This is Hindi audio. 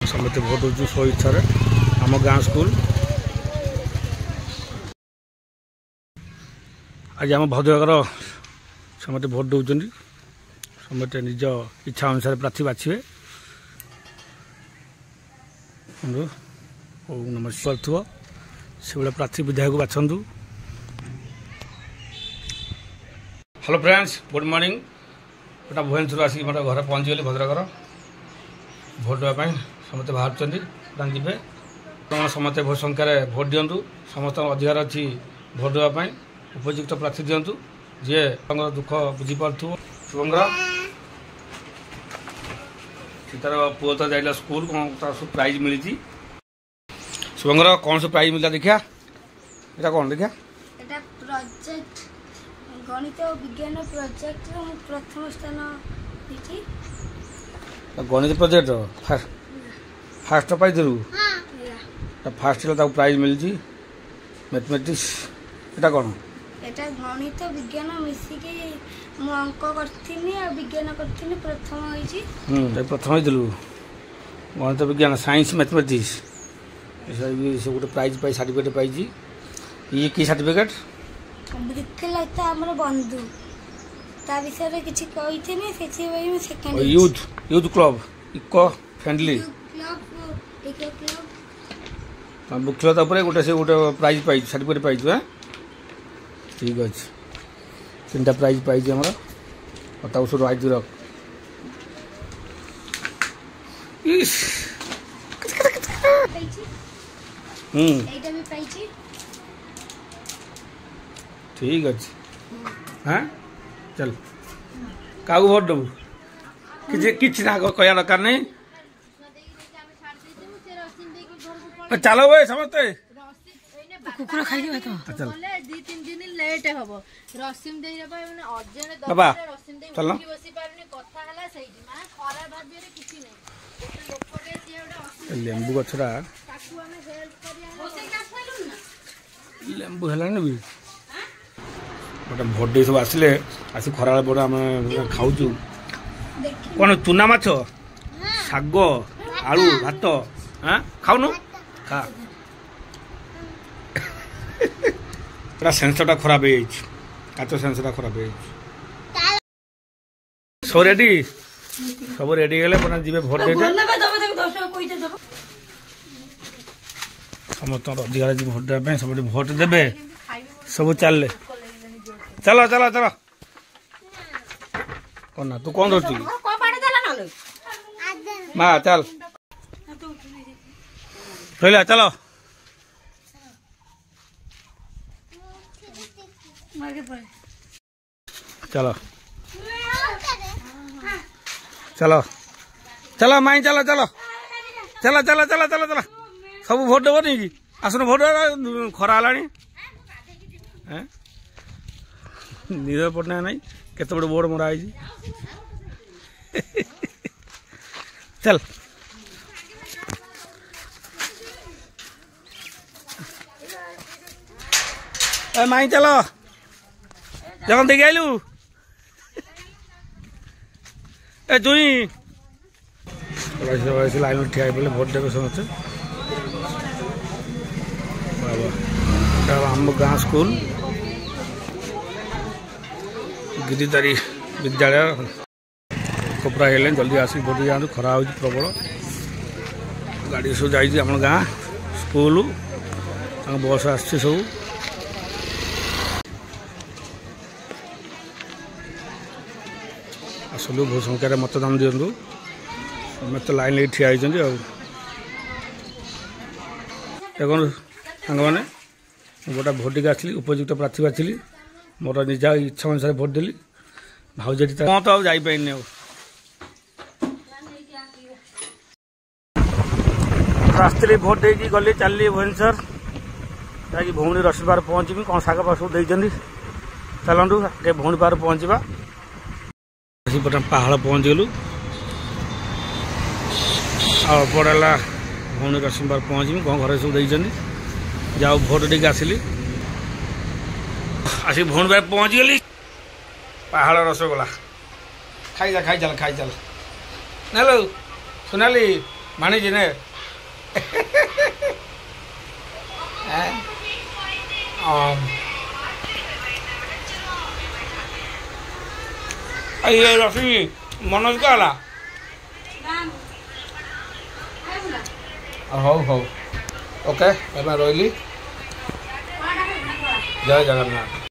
समस्ते भोट दौ स्व इच्छा आम गाँ स्कूल आज आम भद्रकर समस्ते भोट दौरान समस्ते निज इच्छा अनुसार प्रार्थी बाछे नमस्कार से प्रार्थी विधायक बाछंतु। Hello friends, good morning. गोटा भुवनेश्वर आसिक मतलब घर पहुँचीगली भद्रकर भोट देवाई समस्ते बाहर जी समस्ते बहुत संख्यार भोट दिंतु। समस्त अधिकार अच्छी भोट देवाई उपयुक्त प्रार्थी दिंतु जी दुख बुझीपु। शुभंकर तार पुओ तो जाइला स्कूल कौन तार सब प्राइज मिली। शुभंकर कौन सब प्राइज मिलता देखिया ये कौन देखिया प्रोजेक्ट गणित और विज्ञान प्रोजेक्ट प्रथम स्थान गणित प्रोजेक्ट फास्ट पाई फास्ट प्राइज मिली। मैथमेटिक्स ये कौन एटा गणित विज्ञान मिसिकी मु अंक करथिनी और विज्ञान करथिनी प्रथम होईची। प्रथम होइतलु गणित विज्ञान साइंस मैथमेटिक्स सब गोटे प्राइज पाई सर्टिफिकेट पाई। ये की सर्टिफिकेट वृक्षलता हमर बंधु ता विषय रे किछि कहिथिनी सेछि भाई मैं second youth club eco friendly club eco club वृक्षलता ऊपर गोटे से गोटे प्राइज पाई सर्टिफिकेट पाई। हां ठीक अच्छे तीन टा प्राइज पाई हमारा और सब आज रख ठीक अच्छे। हाँ चल क्या भोट देबू कि ना कह दरकार नहीं। चलो भाई समस्ते कुकुर खाई तो चल 2-3 दिन लेट हबो रसिम देई रे माने अर्जेंट बाबा रसिम देई चल बसी पारने कथा हला सही माने खरा भाबी रे किछि नै एक लोक के सिया लेंबू गछरा ताकू हमें हेल्प करिया होसे का फैलु ना लेंबू हला ने भी गोटे भोट दे सब आसिले आसी खरा बड़ आम खाऊचु कौन चुना माछ शाग आलू भात। हाँ खाऊनु खा सेंसरटा खराब है काच सेंसरटा खराब है सब रेडी सब रेडी गले जी भोट दे समस्त अधिकार जी भोट देवाई सब भोट देवे सब चल चलो चलो चलो कौन तू कौन धरती माँ चल रहा चलो चलो चलो चलो माई चलो चलो चलो चलो चलो चलो चलो सब भोट देव नहीं कि आसन भोट खरा है नीरज पट्टनायक नहीं केते बड़े बोर्ड मरा है चल माई चलो जगन देखी आलु ए जुई लाइन में ठिया पड़े भोट देवे समस्ते। आम गाँ स्कूल गिरिधारी विद्यालय कपड़ा हेले जल्दी आसिक भोट जातु खरा हो प्रबल गाड़ी सब जा गाँ स्कूल बस आस सब आसलु बहुत संख्यार मतदान दिंतु समस्त लाइन लगे ठिया देखो सांग मैंने गोटा भोटिक आसली उपयुक्त प्रार्थी बाछिली मोर निजा इच्छा अनुसार भोट देली भाजी तो जापारे आसती भोट दे गली चलि भुवनेश्वर जाकि भौणी रसी पार पहुँची कौन शाग पास सब चलतु भौणी पार पहुँचा पहाड़ पहुँच गलु आड़ा भौणी रसी पार पहुँची कौन घर सब जाओ भोट टे आसली आसिक भौणी पार पहुँच गली पहाड़ रसगोला खाई चल हेलो सोनाली ମାନିଛି ନେ ଇଏ ରଶ୍ମି ମନୋଜ କା ହେଲା ହଉ ହଉ ଓକେ ଏବେ ରହିଲି ଜୟ ଜଗନ୍ନାଥ।